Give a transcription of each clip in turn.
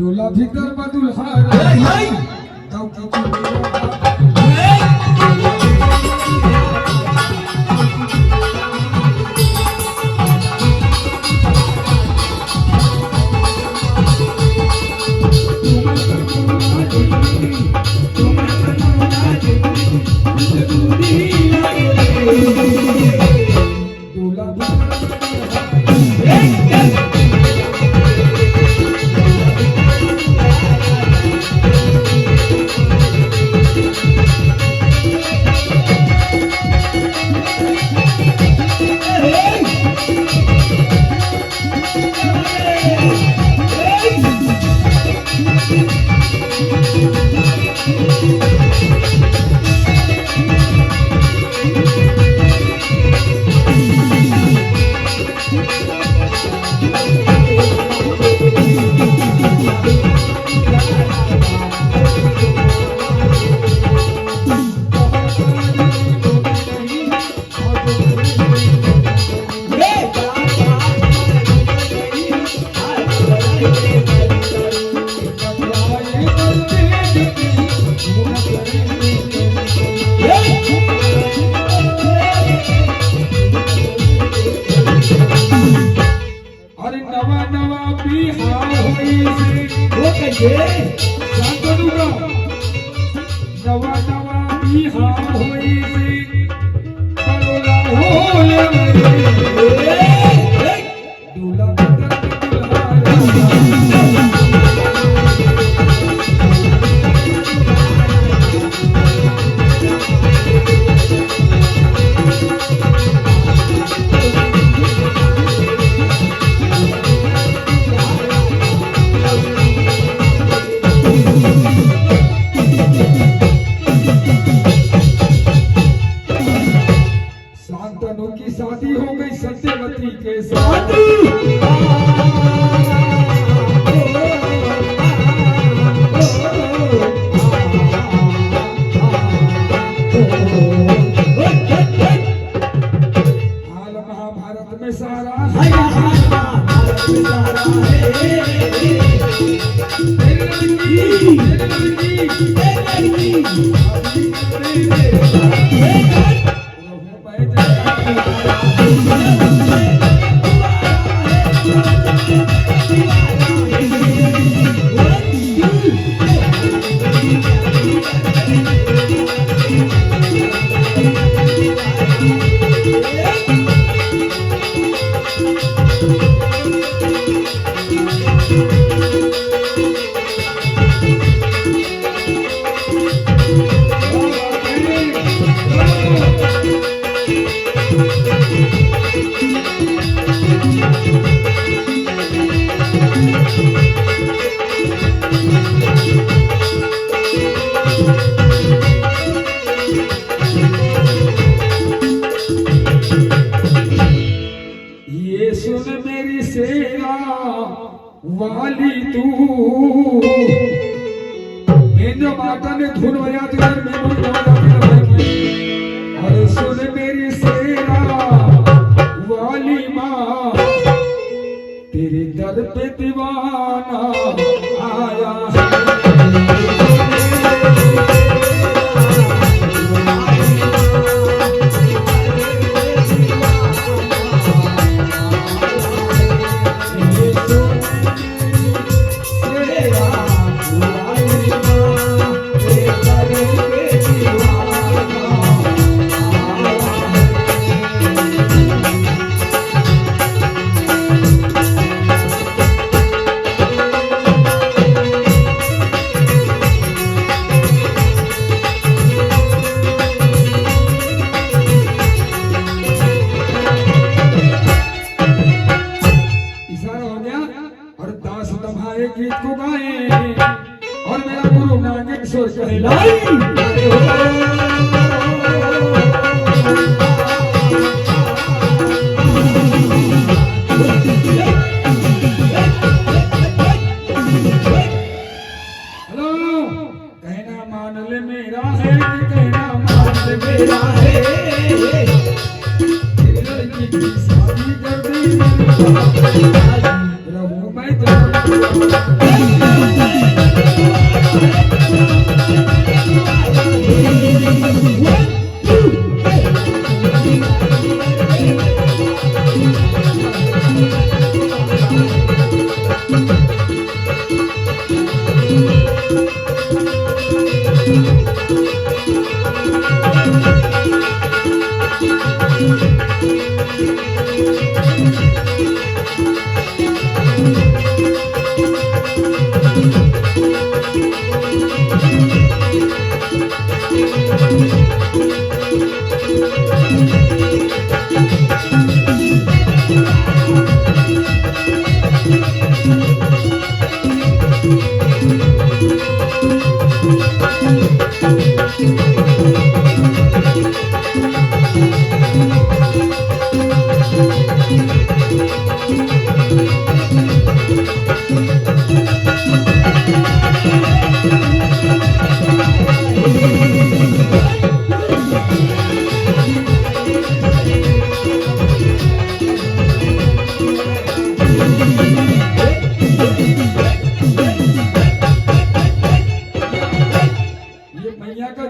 डोला भीतर बदुल्हा वाली तू जो माता ने धुन बजाती है और सुन मेरी सेरा वाली माँ तेरे दर पे दीवाना आया गीत को गाए और मेरा गुरु नागेश्वर कहलाई हेलो कहना मान ले मेरा है कहना मान ले मेरा है लड़की की शादी कर दी प्रभु मैं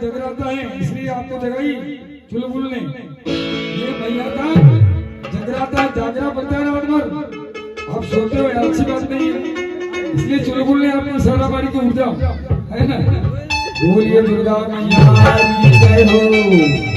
जगराता है इसलिए आपको जगाई चुलबुल ने। ये मैया का जगराता जागरा पड़ता है रात भर, आप सोते हो अच्छी बात नहीं है, इसलिए चुलबुल ने आपने सारा बारी को उठ जाओ, है ना। बोलिए दुर्गा मैया की जय हो।